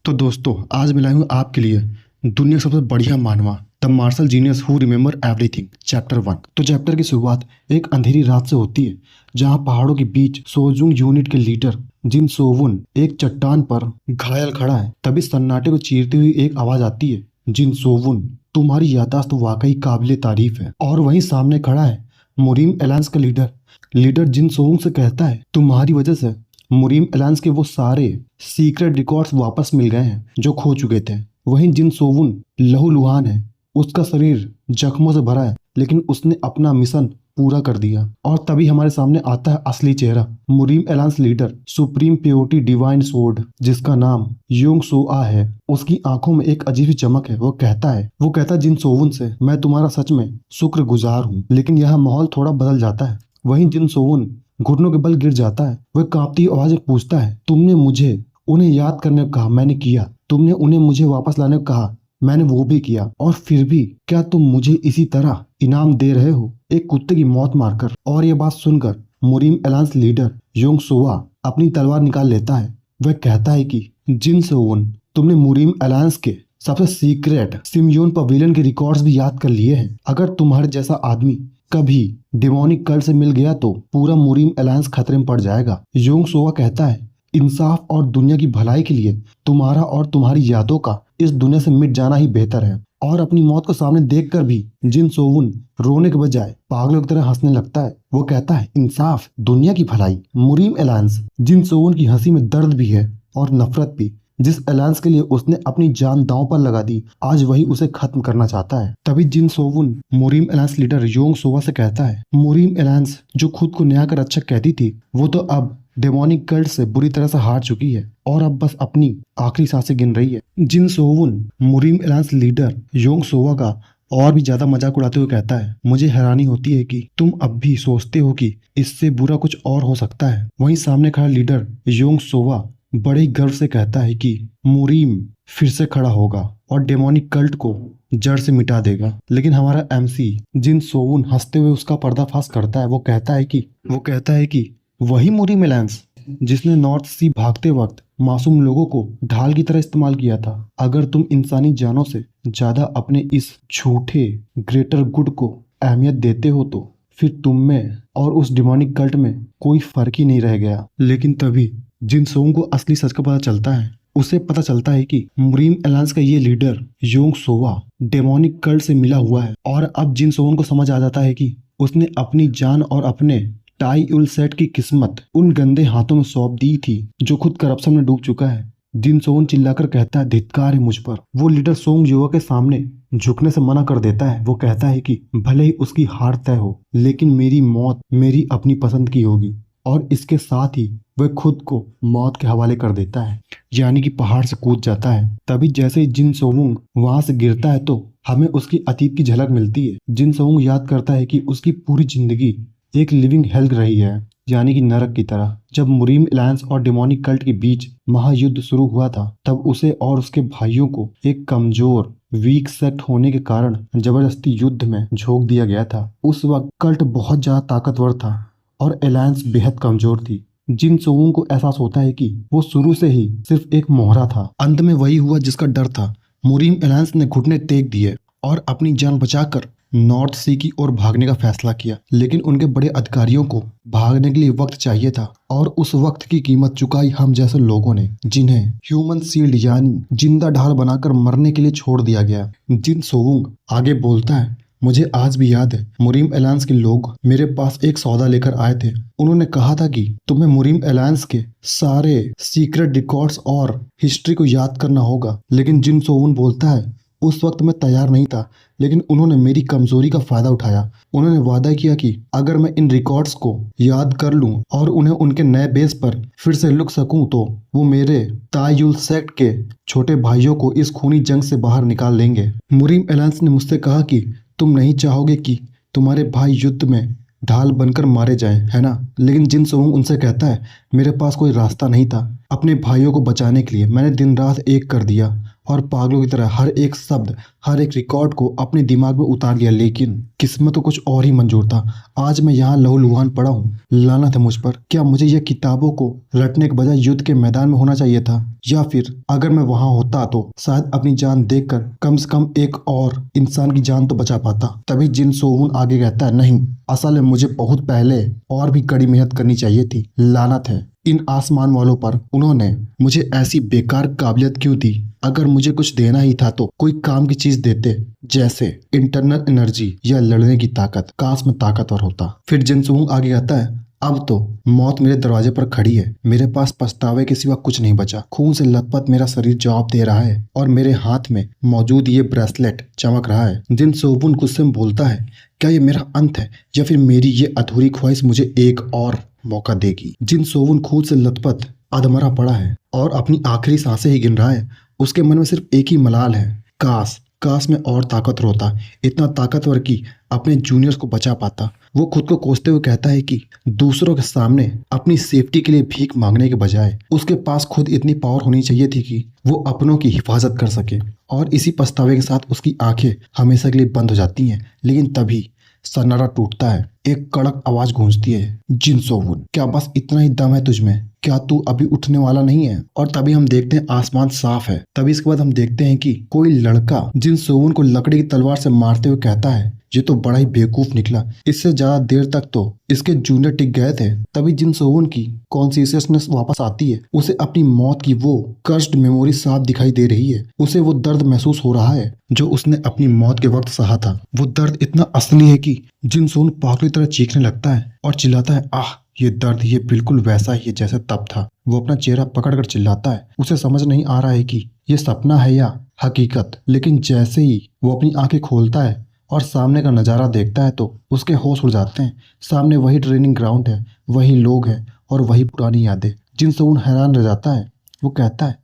तो दोस्तों आज मैं लाया हूँ आपके लिए दुनिया का सबसे बढ़िया मानवा the martial genius who remember everything chapter 1। तो चैप्टर की शुरुआत एक अंधेरी रात से होती है जहाँ पहाड़ों के बीच सोजुंग यूनिट के लीडर जिन सोवुन एक चट्टान पर घायल खड़ा है। तभी सन्नाटे को चीरती हुई एक आवाज आती है, जिन सोवुन, तुम्हारी याददाश्त वाकई काबिले तारीफ है। और वहीं सामने खड़ा है मुरीम एलायंस का लीडर लीडर जिन सोवुन से कहता है, तुम्हारी वजह से मुरीम एलायंस के वो सारे सीक्रेट रिकॉर्ड्स वापस मिल गए हैं जो खो चुके थे। वहीं जिन सोवुन लहूलुहान है, उसका शरीर जख्मों से भरा है, लेकिन उसने अपना मिशन पूरा कर दिया। और तभी हमारे सामने आता है असली चेहरा, मुरीम alliance leader supreme purity divine sword, जिसका नाम योंग सोआ है। उसकी आंखों में एक अजीब सी चमक है। वो कहता है जिन सोवुन से, मैं तुम्हारा सच में शुक्रगुजार हूँ। लेकिन यह माहौल थोड़ा बदल जाता है। वहीं जिन सोवुन घुटनों के बल गिर जाता है। वह कांपती आवाज में पूछता है, तुमने मुझे उन्हें याद करने को कहा, मैंने किया। तुमने उन्हें मुझे वापस लाने को कहा, मैंने वो भी किया। और फिर भी क्या तुम मुझे इसी तरह इनाम दे रहे हो, एक कुत्ते की मौत मारकर। और ये बात सुनकर मुरीम एलायंस लीडर योंग सोआ अपनी तलवार निकाल लेता है। वह कहता है कि जिन सोवन, तुमने मुरीम एलायंस के सबसे सीक्रेट सिमयोन पवेलियन के रिकॉर्ड्स भी याद कर लिए हैं। अगर तुम्हारे जैसा आदमी कभी डिमोनिक कल्ट से मिल गया तो पूरा मुरीम एलायंस खतरे में पड़ जाएगा। योंग सोआ कहता है, इंसाफ और दुनिया की भलाई के लिए तुम्हारा और तुम्हारी यादों का इस दुनिया से मिट जाना ही बेहतर है। और अपनी मौत को सामने देखकर भी जिन सोवुन रोने के बजाय पागलों की तरह हंसने लगता है। वो कहता है, इंसाफ, दुनिया की भलाई, मुरीम एलायंस। जिन सोवुन की हंसी में दर्द भी है और नफरत भी। जिस एलायंस के लिए उसने अपनी जान दांव पर लगा दी, आज वही उसे खत्म करना चाहता है। तभी जिन सोवुन मुरीम एलायंस लीडर योंग सोवा से कहता है, मुरीम एलायंस जो खुद को न्याय का रक्षक कहती थी, वो तो अब डेमोनिक कल्ट से बुरी तरह से हार चुकी है और अब बस अपनी आखिरी सांसें गिन रही है। जिन सोवुन मुरीम एलायंस लीडर योंग सोवा का और भी ज्यादा मजाक उड़ाते हुए कहता है, मुझे हैरानी होती है कि तुम अब भी सोचते हो कि इससे बुरा कुछ और हो सकता है। वहीं सामने खड़ा लीडर योंग सोवा बड़े ही गर्व से कहता है कि मुरीम फिर से खड़ा होगा और डेमोनिक कल्ट को जड़ से मिटा देगा। लेकिन हमारा एमसी जिन सोवुन हंसते हुए उसका पर्दाफाश करता है। वो कहता है कि वही मुरीम एलायंस जिसने नॉर्थ सी भागते वक्त मासूम लोगों को ढाल की तरह इस्तेमाल किया था। अगर तुम इंसानी जानों से ज्यादा अपने इस झूठे ग्रेटर गुड को अहमियत देते हो तो फिर तुम में और उस डिमोनिक कल्ट में कोई फर्क ही नहीं रह गया। लेकिन तभी जिन सोंग को असली सच का पता चलता है। उसे पता चलता है कि मुरीम एलायंस का ये लीडर योंग सोवा डेमोनिक कल्ट से मिला हुआ है। और अब जिन सोंग को समझ आ जाता है कि उसने अपनी जान और अपने टाई उल सेट की किस्मत उन गंदे हाथों में सौंप दी थी जो खुद करप्शन में डूब चुका है। जिन सोंग चिल्लाकर कहता है, धिक्कार है मुझ पर। वो लीडर सोंग युवा के सामने झुकने से मना कर देता है। वो कहता है कि भले ही उसकी हार तय हो, लेकिन मेरी मौत मेरी अपनी पसंद की होगी। और इसके साथ ही वह खुद को मौत के हवाले कर देता है, यानी कि पहाड़ से कूद जाता है। तभी जैसे ही जिन सोवुंग वहां से गिरता है तो हमें उसकी अतीत की झलक मिलती है। जिन सोवुंग याद करता है कि उसकी पूरी जिंदगी एक लिविंग हेल रही है, यानी कि नरक की तरह। जब मुरीम एलायंस और डेमोनिक कल्ट के बीच महायुद्ध शुरू हुआ था, तब उसे और उसके भाइयों को एक कमजोर वीक सेक्ट होने के कारण जबरदस्ती युद्ध में झोंक दिया गया था। उस वक्त कल्ट बहुत ज्यादा ताकतवर था और एलायंस बेहद कमजोर थी। जिन सोवुंग को एहसास होता है कि वो शुरू से ही सिर्फ एक मोहरा था। अंत में वही हुआ जिसका डर था। मुरीम एलायंस ने घुटने टेक दिए और अपनी जान बचाकर नॉर्थ सी की ओर भागने का फैसला किया। लेकिन उनके बड़े अधिकारियों को भागने के लिए वक्त चाहिए था और उस वक्त की कीमत चुकाई हम जैसे लोगों ने, जिन्हें ह्यूमन सील्ड यानी जिंदा ढाल बनाकर मरने के लिए छोड़ दिया गया। जिन सोवुंग आगे बोलता है, मुझे आज भी याद है, मुरीम एलायंस के लोग मेरे पास एक सौदा लेकर आए थे। उन्होंने कहा था कि तुम्हें मुरीम एलायंस के सारे सीक्रेट रिकॉर्ड्स और हिस्ट्री को याद करना होगा। लेकिन जिन सोवुन बोलता है, उस वक्त मैं तैयार नहीं था, लेकिन उन्होंने मेरी कमजोरी का फायदा उठाया। उन्होंने वादा किया कि अगर मैं इन रिकॉर्ड्स को याद कर लूं और उन्हें उनके नए बेस पर फिर से लुक सकूं तो वो मेरे तायुल सेक्ट के छोटे भाइयों को इस खूनी जंग से बाहर निकाल लेंगे। मुरीम एलायंस ने मुझसे कहा कि तुम नहीं चाहोगे कि तुम्हारे भाई युद्ध में ढाल बनकर मारे जाएं, है ना? लेकिन जिन सोंग उनसे कहता है, मेरे पास कोई रास्ता नहीं था। अपने भाइयों को बचाने के लिए मैंने दिन रात एक कर दिया और पागलों की तरह हर एक शब्द, हर एक रिकॉर्ड को अपने दिमाग में उतार लिया। लेकिन किस्मत तो कुछ और ही मंजूर था। आज मैं यहाँ लहूलुहान पड़ा हूँ। लानत है मुझ पर। क्या मुझे यह किताबों को रटने के बजाय युद्ध के मैदान में होना चाहिए था? या फिर अगर मैं वहां होता तो शायद अपनी जान देकर कम से कम एक और इंसान की जान तो बचा पाता। तभी जिन सोहून आगे कहता है, नहीं, असल में मुझे बहुत पहले और भी कड़ी मेहनत करनी चाहिए थी। लानत है इन आसमान वालों पर। उन्होंने मुझे ऐसी बेकार काबिलियत क्यों दी? अगर मुझे कुछ देना ही था तो कोई काम की चीज देते, जैसे इंटरनल एनर्जी या लड़ने की ताकत। काश मैं ताकतवर होता। फिर जिनसुंग आगे कहता है, अब तो मौत मेरे दरवाजे पर खड़ी है। मेरे पास पछतावे के सिवा कुछ नहीं बचा। खून से लथपथ मेरा शरीर जवाब दे रहा है और मेरे हाथ में मौजूद ये ब्रेसलेट चमक रहा है। जिन सोबुन गुस्से में बोलता है, क्या ये मेरा अंत है या फिर मेरी ये अधूरी ख्वाहिश मुझे एक और मौका देगी? जिन सोबुन खून से लथपथ अधमरा पड़ा है और अपनी आखिरी सांसें ही गिन रहा है। उसके मन में सिर्फ एक ही मलाल है, काश काश मैं और ताकतवर होता, इतना ताकतवर कि अपने जूनियर्स को बचा पाता। वो खुद को कोसते हुए कहता है कि दूसरों के सामने अपनी सेफ्टी के लिए भीख मांगने के बजाय उसके पास खुद इतनी पावर होनी चाहिए थी कि वो अपनों की हिफाजत कर सके। और इसी पछतावे के साथ उसकी आंखें हमेशा के लिए बंद हो जाती हैं। लेकिन तभी सन्नाटा टूटता है। एक कड़क आवाज गूंजती है, जिन सोहून, क्या बस इतना ही दम है तुझमें? क्या तू अभी उठने वाला नहीं है? और तभी हम देखते हैं आसमान साफ है। तभी इसके बाद हम देखते हैं कि कोई लड़का जिन सोहून को लकड़ी की तलवार से मारते हुए कहता है, ये तो बड़ा ही बेवकूफ निकला। इससे ज्यादा देर तक तो इसके जूनियर टिक गए थे। तभी जिन सोहून की कॉन्शियसनेस वापस आती है। उसे अपनी मौत की वो कर्स्ड मेमोरी साफ दिखाई दे रही है। उसे वो दर्द महसूस हो रहा है जो उसने अपनी मौत के वक्त सहा था। वो दर्द इतना असली है कि जिन सोहून पागल की तरह चीखने लगता है और चिल्लाता है, आह, ये दर्द, ये बिल्कुल वैसा ही है जैसे तब था। वो अपना चेहरा पकड़कर चिल्लाता है। उसे समझ नहीं आ रहा है कि ये सपना है या हकीकत। लेकिन जैसे ही वो अपनी आंखें खोलता है और सामने का नज़ारा देखता है तो उसके होश उड़ जाते हैं। सामने वही ट्रेनिंग ग्राउंड है, वही लोग हैं और वही पुरानी यादें। जिन सोहून हैरान रह जाता है। वो कहता है,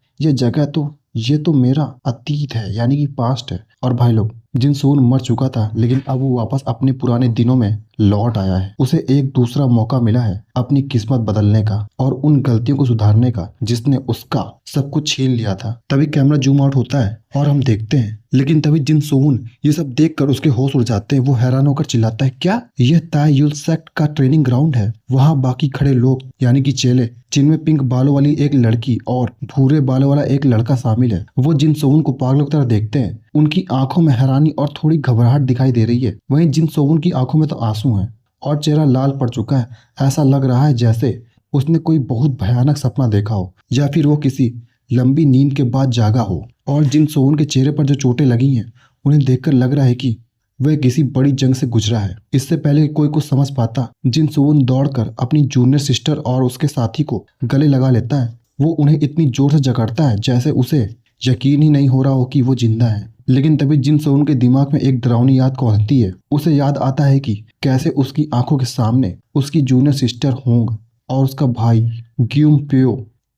ये तो मेरा अतीत है, यानी कि पास्ट है। और भाई लोग, जिन सोहून मर चुका था लेकिन अब वो वापस अपने पुराने दिनों में लौट आया है। उसे एक दूसरा मौका मिला है अपनी किस्मत बदलने का और उन गलतियों को सुधारने का जिसने उसका सब कुछ छीन लिया था। तभी कैमरा जूम आउट होता है और हम देखते हैं, लेकिन तभी जिन सोहून ये सब देखकर उसके होश उड़ जाते हैं। वो हैरान होकर चिल्लाता है, क्या यह ताई युल सेक्ट का ट्रेनिंग ग्राउंड है? वहाँ बाकी खड़े लोग यानी कि चेले, जिनमें पिंक बालों वाली एक लड़की और भूरे बालों वाला एक लड़का शामिल है, वो जिन सोहून को पागलों की तरह देखते हैं। उनकी आंखों में हैरानी और थोड़ी घबराहट दिखाई दे रही है। वहीं जिन सोहून की आंखों में तो आंसू हैं और चेहरा लाल पड़ चुका है। ऐसा लग रहा है जैसे उसने कोई बहुत भयानक सपना देखा हो या फिर वो किसी लंबी नींद के बाद जागा हो। और जिन सोहून के चेहरे पर जो चोटें लगी हैं उन्हें देखकर लग रहा है कि वह किसी बड़ी जंग से गुजरा है। इससे पहले कोई कुछ समझ पाता, जिन सोहून दौड़कर अपनी जूनियर सिस्टर और उसके साथी को गले लगा लेता है। वो उन्हें इतनी जोर से जकड़ता है जैसे उसे यकीन ही नहीं हो रहा हो कि वो जिंदा है। लेकिन तभी जिन सोहून के दिमाग में एक डरावनी याद कौंधती है। उसे याद आता है कि कैसे उसकी आंखों के सामने उसकी जूनियर सिस्टर होंग और उसका भाई ग्यूम प्यो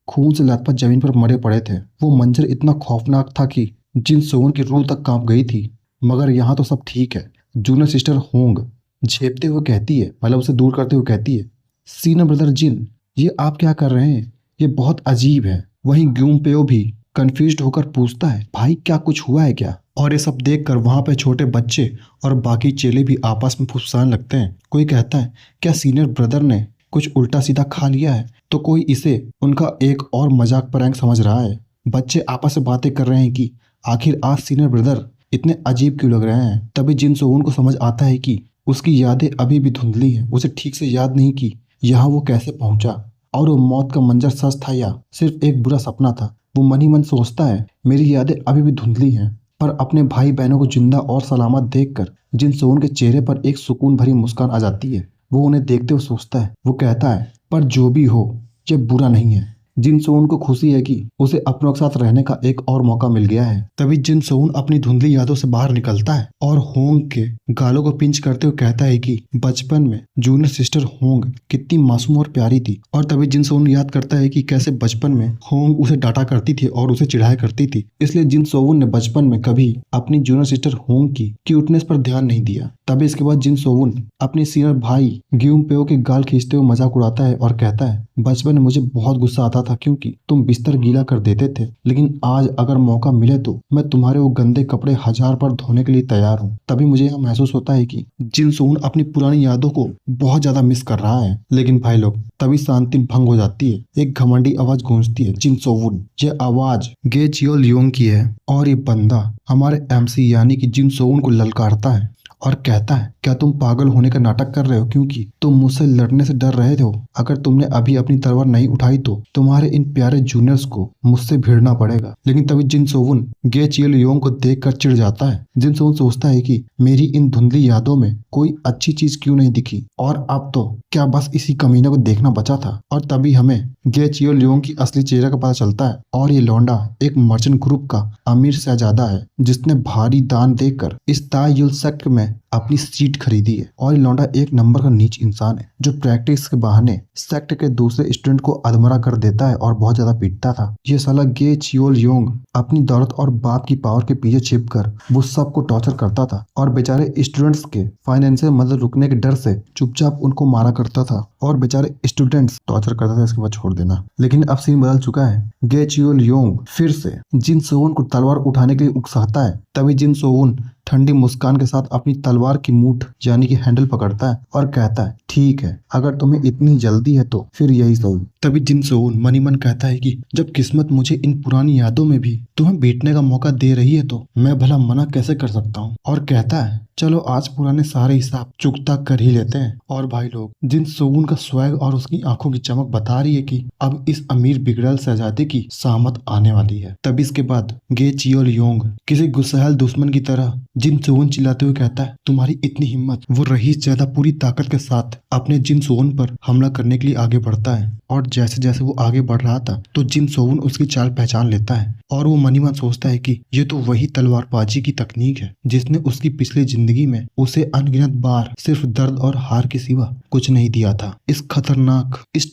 खून से लथपथ जमीन पर मरे पड़े थे। वो मंजर इतना खौफनाक था कि जिन सोहून की रूह तक कांप गई थी। मगर यहाँ तो सब ठीक है। जूनियर सिस्टर होंग झेपते हुए कहती है, मतलब उसे दूर करते हुए कहती है, सीनियर ब्रदर जिन, ये आप क्या कर रहे हैं? ये बहुत अजीब है। वहीं ग्यूम पेओ भी कंफ्यूज्ड होकर पूछता है, भाई क्या कुछ हुआ है क्या? और ये सब देखकर वहां पे छोटे बच्चे और बाकी चेले भी आपस में फुसफुसाने लगते हैं। कोई कहता है, क्या सीनियर ब्रदर ने कुछ उल्टा सीधा खा लिया है? तो कोई इसे उनका एक और मजाक प्रैंक समझ रहा है। बच्चे आपस में बातें कर रहे हैं कि आखिर आज सीनियर ब्रदर इतने अजीब क्यों लग रहे हैं। तभी जिन सोहून को समझ आता है कि उसकी यादें अभी भी धुंधली हैं। उसे ठीक से याद नहीं कि यहाँ वो कैसे पहुंचा और वो मौत का मंजर सच था या सिर्फ एक बुरा सपना था। वो मन ही मन सोचता है, मेरी यादें अभी भी धुंधली हैं। पर अपने भाई बहनों को जिंदा और सलामत देखकर जिन सोहून के चेहरे पर एक सुकून भरी मुस्कान आ जाती है। वो उन्हें देखते हुए सोचता है, वो कहता है, पर जो भी हो ये बुरा नहीं है। जिन सोहून को खुशी है कि उसे अपनों के साथ रहने का एक और मौका मिल गया है। तभी जिन सोहून अपनी धुंधली यादों से बाहर निकलता है और होंग के गालों को पिंच करते हुए कहता है कि बचपन में जूनियर सिस्टर होंग कितनी मासूम और प्यारी थी। और तभी जिन सोहून याद करता है कि कैसे बचपन में होंग उसे डांटा करती थी और उसे चिढ़ाया करती थी। इसलिए जिन सोहून ने बचपन में कभी अपनी जूनियर सिस्टर होंग की क्यूटनेस पर ध्यान नहीं दिया। तभी इसके बाद जिन सोहून अपने सीनियर भाई ग्यूम पेओ के गाल खींचते हुए मजाक उड़ाता है और कहता है, बचपन में मुझे बहुत गुस्सा आता था क्योंकि तुम बिस्तर गीला कर देते थे, लेकिन आज अगर मौका मिले तो मैं तुम्हारे वो गंदे कपड़े 1000 बार धोने के लिए तैयार हूँ। तभी मुझे यह महसूस होता है कि जिन सोन अपनी पुरानी यादों को बहुत ज्यादा मिस कर रहा है। लेकिन भाई लोग, तभी शांति भंग हो जाती है। एक घमंडी आवाज गूंजती है, जिन सोवन। ये आवाज गे जियो लियोंग की है और ये बंदा हमारे एमसी यानी कि जिन सोवन को ललकारता है और कहता है, क्या तुम पागल होने का नाटक कर रहे हो क्योंकि तुम मुझसे लड़ने से डर रहे हो? अगर तुमने अभी अपनी तलवार नहीं उठाई तो तुम्हारे इन प्यारे जूनियर्स को मुझसे भिड़ना पड़ेगा। लेकिन तभी जिन सोवन गे चियल योंग को देखकर चिढ़ जाता है। जिन सोवन सोचता है कि मेरी इन धुंधली यादों में कोई अच्छी चीज क्यों नहीं दिखी, और अब तो क्या बस इसी कमीने को देखना बचा था। और तभी हमें गे चियल योंग की असली चेहरा का पता चलता है और ये लौंडा एक मर्चेंट ग्रुप का अमीर शहजादा है जिसने भारी दान देकर इस तायुल सेक्टर में अपनी सीट खरीदी है। और ये लौंडा एक नंबर का नीच इंसान है जो प्रैक्टिस के बहाने सेक्टर के दूसरे स्टूडेंट को अधमरा कर देता है और बहुत ज्यादा पीटता था। ये साला गे चियोल योंग अपनी दौलत और बाप की पावर के पीछे छिपकर वो सबको टॉर्चर करता था और बेचारे स्टूडेंट्स के फाइनेंशियल मदद रुकने के डर से चुपचाप उनको मारा करता था और बेचारे स्टूडेंट्स टॉर्चर करता था, इसके बाद छोड़ देना। लेकिन अब सीन बदल चुका है। गे चियोल योंग फिर से जिन सोवन को तलवार उठाने के लिए उकसाता है। तभी जिन सोवन ठंडी मुस्कान के साथ अपनी तलवार की मूठ यानी कि हैंडल पकड़ता है और कहता है, ठीक है, अगर तुम्हें इतनी जल्दी है तो फिर यही सही। तभी जिन सोवन मनी मन कहता है कि जब किस्मत मुझे इन पुरानी यादों में भी तुम्हें बैठने का मौका दे रही है तो मैं भला मना कैसे कर सकता हूँ। और कहता है, चलो आज पुराने सारे हिसाब चुकता कर ही लेते हैं। और भाई लोग, जिन सोवन का स्वैग और उसकी आंखों की चमक बता रही है कि अब इस अमीर बिगड़ल शहजादे की सामत आने वाली है। तभी इसके बाद गे चियोल योंग किसी गुस्सैल दुश्मन की तरह जिन सोवन चिल्लाते हुए कहता है, तुम्हारी इतनी हिम्मत। वो रईस ज्यादा पूरी ताकत के साथ अपने जिन सोवन पर हमला करने के लिए आगे बढ़ता है। और जैसे जैसे वो आगे बढ़ रहा था तो जिन सोवन उसकी चाल पहचान लेता है और वो मनी मन सोचता है कि ये तो वही तलवारबाजी की तकनीक है जिसने उसकी पिछली जिंदगी में उसे अनगिनत बार सिर्फ दर्द और हार के सिवा कुछ नहीं दिया था। इस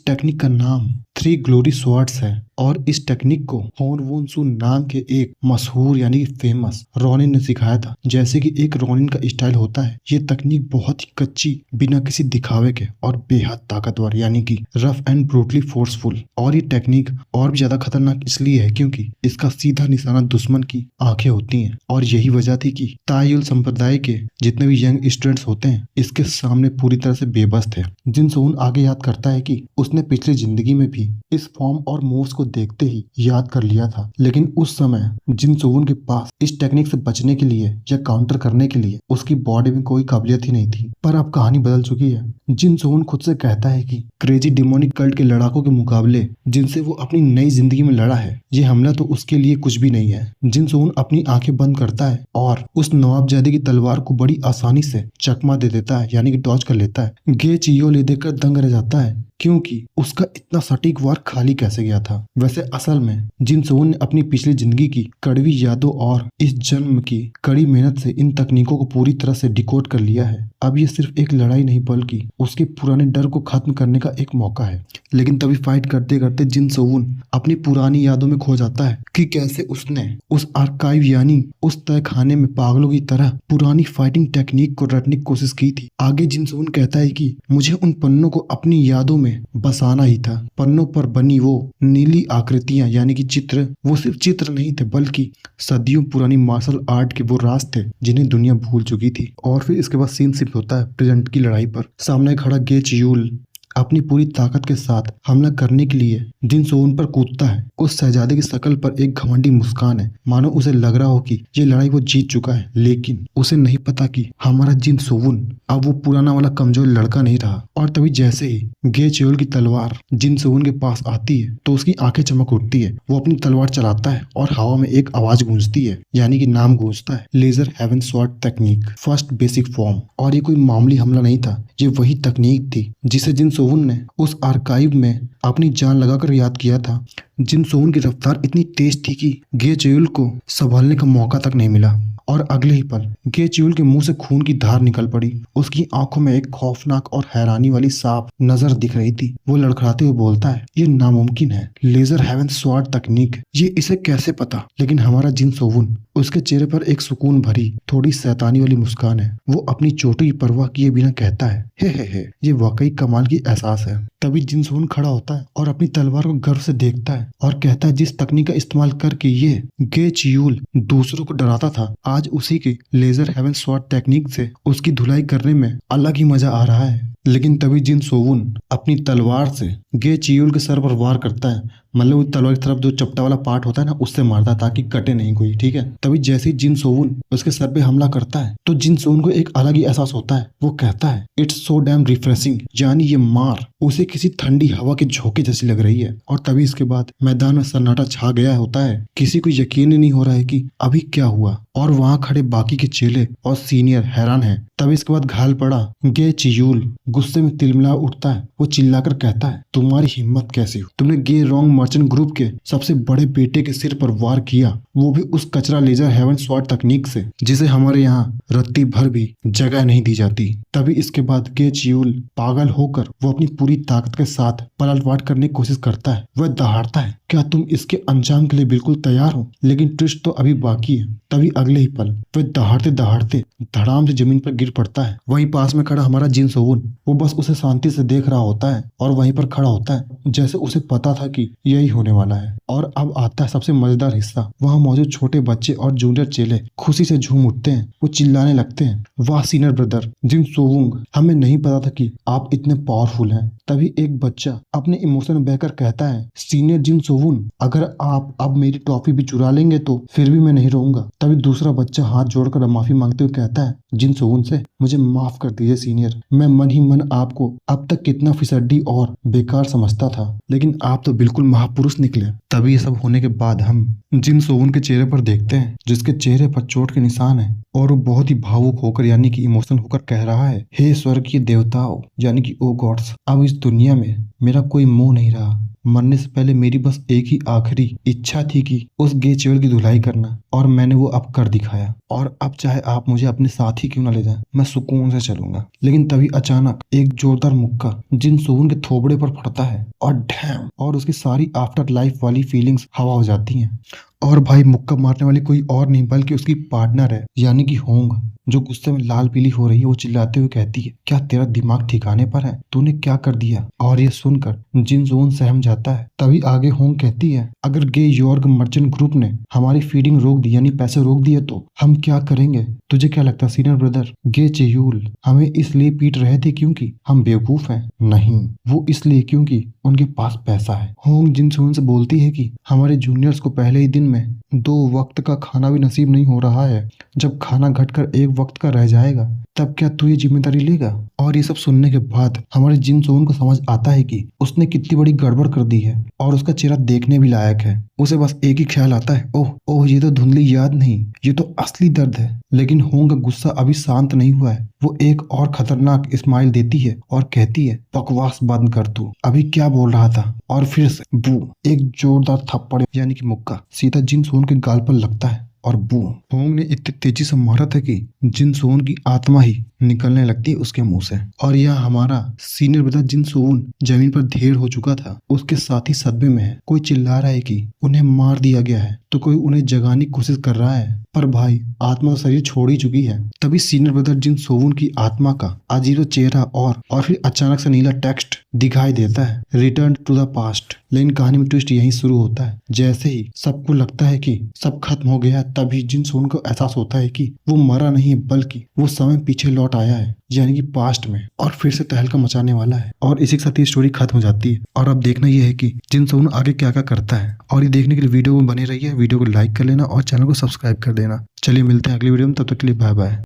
टेक्निक का नाम 3 ग्लोरी स्वॉर्ड्स है और इस टेक्निक को होन वोन सू नाम के एक मशहूर यानी कि फेमस रोनिन ने सिखाया था। जैसे कि एक रोनिन का स्टाइल होता है, ये तकनीक बहुत ही कच्ची, बिना किसी दिखावे के और बेहद ताकतवर यानी कि रफ एंड ब्रूटली फोर्सफुल। और ये टेक्निक और भी ज्यादा खतरनाक इसलिए है क्योंकि इसका सीधा निशाना दुश्मन की आंखें होती हैं। और यही वजह थी कि तायुल संप्रदाय के जितने भी यंग स्टूडेंट्स होते हैं इसके सामने पूरी तरह से बेबस थे। जिन सोन आगे याद करता है कि उसने पिछली जिंदगी में भी इस फॉर्म और मूव्स को देखते ही याद कर लिया था, लेकिन उस समय जिन सोवन के पास इस टेक्निक से बचने के लिए या काउंटर करने के लिए उसकी बॉडी में कोई काबिलियत ही नहीं थी। पर अब कहानी बदल चुकी है। जिन सोवन खुद से कहता है कि क्रेजी डिमोनिक कल्ट के लड़ाकों के मुकाबले जिनसे वो अपनी नई जिंदगी में लड़ा है, ये हमला तो उसके लिए कुछ भी नहीं है। जिन सोवन अपनी आंखें बंद करता है और उस नवाबजादे की तलवार को बड़ी आसानी से चकमा दे देता है यानी कि डॉज कर लेता है। गे चियो ले देखकर दंग रह जाता है क्योंकि उसका इतना सटीक वार खाली कैसे गया था। वैसे असल में जिन सोवन ने अपनी पिछली जिंदगी की कड़वी यादों और इस जन्म की कड़ी मेहनत से इन तकनीकों को पूरी तरह से डिकोड कर लिया है। अब ये सिर्फ एक लड़ाई नहीं बल्कि उसके पुराने डर को खत्म करने का एक मौका है। लेकिन तभी फाइट करते करते जिन सोवन अपनी पुरानी यादों में खो जाता है कि कैसे उसने उस आर्काइव यानी उस तय खाने में पागलों की तरह पुरानी फाइटिंग टेक्निक को रटने की कोशिश की थी। आगे जिन सोवन कहता है कि मुझे उन पन्नों को अपनी यादों में बसाना ही था। पन्नों पर बनी वो नीली आकृतियां यानी कि चित्र, वो सिर्फ चित्र नहीं थे बल्कि सदियों पुरानी मार्शल आर्ट के वो राज थे जिन्हें दुनिया भूल चुकी थी। और फिर इसके बाद सीन शिफ्ट होता है प्रेजेंट की लड़ाई पर। सामने खड़ा गे चियोल अपनी पूरी ताकत के साथ हमला करने के लिए जिन सोवन पर कूदता है। उस शहजादे की शक्ल पर एक घमंडी मुस्कान है, मानो उसे लग रहा हो कि ये लड़ाई वो जीत चुका है। लेकिन उसे नहीं पता कि हमारा जिन सोवन अब वो पुराना वाला कमजोर लड़का नहीं रहा। और तभी जैसे ही गे चियोल की तलवार जिन सोवन के पास आती है तो उसकी आंखें चमक उठती है। वो अपनी तलवार चलाता है और हवा में एक आवाज गूंजती है यानी कि नाम गूंजता है, laser heaven sword technique first basic form. और ये कोई मामूली हमला नहीं था, ये वही तकनीक थी जिसे जिन सोवन ने उस आर्काइव में अपनी जान लगाकर याद किया था। जिन सोवन की रफ्तार इतनी तेज थी कि गे चियोल को संभालने का मौका तक नहीं मिला और अगले ही पल गे चियोल के मुंह से खून की धार निकल पड़ी। उसकी आंखों में एक खौफनाक और हैरानी वाली साफ नजर दिख रही थी। वो लड़खड़ाते हुए बोलता है, ये नामुमकिन है, लेजर हेवन स्वॉर्ड तकनीक, ये इसे कैसे पता? लेकिन हमारा जिन सोवन उसके चेहरे पर एक सुकून भरी थोड़ी शैतानी वाली मुस्कान है। वो अपनी चोटों की परवाह किए बिना कहता है, हे ये वाकई कमाल की एहसास है। तभी जिनसून खड़ा होता है और अपनी तलवार को गर्व से देखता है और कहता है, जिस तकनीक का इस्तेमाल करके ये गे चियूल दूसरों को डराता था, आज उसी के लेजर हेवन स्वॉर्ड टेक्निक से उसकी धुलाई करने में अलग ही मजा आ रहा है। लेकिन तभी जिन सोवुन अपनी तलवार से गे चियूल के सर पर वार करता है, मतलब वो तलवार की तरफ जो चपटा वाला पार्ट होता है ना, उससे मारता है ताकि कटे नहीं कोई, ठीक है। तभी जैसे ही जिन सोवुन उसके सर पे हमला करता है तो जिन सोवुन को एक अलग ही एहसास होता है। वो कहता है, इट्स सो डैम रिफ्रेशिंग, यानी ये मार उसे किसी ठंडी हवा के झोंके जैसी लग रही है। और तभी इसके बाद मैदान में सन्नाटा छा गया होता है। किसी को यकीन ही नहीं हो रहा है कि अभी क्या हुआ, और वहाँ खड़े बाकी के चेले और सीनियर हैरान हैं। तभी इसके बाद घायल पड़ा गे चियूल गुस्से में तिलमिला उठता है। वो चिल्लाकर कहता है, तुम्हारी हिम्मत कैसी हो, तुमने गे रोंग मर्चेंट ग्रुप के सबसे बड़े बेटे के सिर पर वार किया, वो भी उस कचरा लेजर हेवन स्वॉर्ड तकनीक से जिसे हमारे यहाँ रत्ती भर भी जगह नहीं दी जाती। तभी इसके बाद गे चियूल पागल होकर वो अपनी पूरी ताकत के साथ पलटवार करने की कोशिश करता है। वह दहाड़ता है, क्या तुम इसके अंजाम के लिए बिल्कुल तैयार हो? लेकिन ट्विस्ट तो अभी बाकी है। तभी अगले ही पल वह दहाड़ते दहाड़ते धड़ाम से जमीन पर गिर पड़ता है। वहीं पास में खड़ा हमारा जिन सोवुन वो बस उसे शांति से देख रहा होता है और वहीं पर खड़ा होता है जैसे उसे पता था कि यही होने वाला है। और अब आता है सबसे मजेदार हिस्सा। वहाँ मौजूद छोटे बच्चे और जूनियर चेले खुशी से झूम उठते हैं। वो चिल्लाने लगते हैं, वाह सीनियर ब्रदर जिन सोवुंग, हमें नहीं पता था कि आप इतने पावरफुल हैं। तभी एक बच्चा अपने इमोशन में बहकर कहता है, सीनियर जिन सोवुन, अगर आप अब मेरी ट्रॉफी भी चुरा लेंगे तो फिर भी मैं नहीं रहूंगा। तभी दूसरा बच्चा हाथ जोड़कर माफी मांगते हुए कहता है, जिन सोवुन से मुझे माफ कर दीजिए सीनियर, मैं मन ही मन आपको अब तक कितना फिसड्डी और बेकार समझता था, लेकिन आप तो बिल्कुल महापुरुष निकले। तभी ये सब होने के बाद हम जिन सोवुन के चेहरे पर देखते हैं, जिसके चेहरे पर चोट के निशान है, और वो बहुत ही भावुक होकर यानी कि इमोशनल होकर कह रहा है, हे स्वर्गीय देवताओं यानी कि ओ गॉड्स, अब इस दुनिया में मेरा कोई मोह नहीं रहा। मरने से पहले मेरी बस एक ही आखिरी इच्छा थी कि उस गे चियूल की धुलाई करना, और मैंने वो अब कर दिखाया। और अब चाहे आप मुझे अपने साथ ही क्यों ना ले जाएं, मैं सुकून से चलूंगा। लेकिन तभी अचानक एक जोरदार मुक्का जिन सोवुन के थोबड़े पर पड़ता है और डैम, और उसकी सारी आफ्टर लाइफ वाली फीलिंग्स हवा हो जाती हैं। और भाई मुक्का मारने वाली कोई और नहीं बल्कि उसकी पार्टनर है यानी कि होंग, जो गुस्से में लाल पीली हो रही है। वो चिल्लाते हुए कहती है, क्या तेरा दिमाग ठिकाने पर है, तूने क्या कर दिया? और ये सुनकर जिन सोवुन सहम जाता है। तभी आगे होंग कहती है, अगर गे योर्ग मर्चेंट ग्रुप ने हमारी फीडिंग रोक दी यानी पैसे रोक दिए तो हम क्या करेंगे? तुझे क्या लगता है सीनियर ब्रदर, गे चियूल हमें इसलिए पीट रहे थे क्योंकि हम बेवकूफ हैं? नहीं, वो इसलिए क्योंकि उनके पास पैसा है। होंग जिन सोवुन से बोलती है कि हमारे जूनियर्स को पहले ही दिन में 2 वक्त का खाना भी नसीब नहीं हो रहा है, जब खाना घटकर 1 वक्त का रह जाएगा तब क्या तू ये जिम्मेदारी लेगा? और ये सब सुनने के बाद हमारे जिन सोवुन को समझ आता है कि उसने कितनी बड़ी गड़बड़ कर दी है, और उसका चेहरा देखने भी लायक है। उसे बस एक ही ख्याल आता है, ओह ओह, ये तो धुंधली याद नहीं, ये तो असली दर्द है। लेकिन होंग का गुस्सा अभी शांत नहीं हुआ है। वो एक और खतरनाक स्माइल देती है और कहती है, बकवास बंद कर तू, अभी क्या बोल रहा था? और फिर से बू, एक जोरदार थप्पड़ यानी कि मुक्का सीधा जिन सोवुन के गाल पर लगता है और बूम। होंग ने इतनी तेजी से मारा था कि जिन सोवुन की आत्मा ही निकलने लगती है उसके मुंह से। और यह हमारा सीनियर ब्रदर जिन सोवुन जमीन पर ढेर हो चुका था, उसके साथ ही सदमे में है। कोई चिल्ला रहा है कि उन्हें मार दिया गया है, तो कोई उन्हें जगाने की कोशिश कर रहा है, पर भाई आत्मा तो शरीर छोड़ ही चुकी है। तभी सीनियर ब्रदर जिन सोवुन की आत्मा का अजीब चेहरा और फिर अचानक से नीला टेक्स्ट दिखाई देता है, रिटर्न टू द पास्ट। लेकिन कहानी में ट्विस्ट यहीं शुरू होता है। जैसे ही सबको लगता है कि सब खत्म हो गया, तभी जिन सोवुन को एहसास होता है कि वो मरा नहीं है, बल्कि वो समय पीछे लौट आया है यानी कि पास्ट में, और फिर से तहलका मचाने वाला है। और इसी के साथ ये स्टोरी खत्म हो जाती है। और अब देखना यह है कि जिन सोवुन आगे क्या क्या करता है। और ये देखने के लिए वीडियो में बने रहिए, वीडियो को लाइक कर लेना और चैनल को सब्सक्राइब कर देना। चलिए मिलते हैं अगली वीडियो में, तब तक के लिए बाय बाय।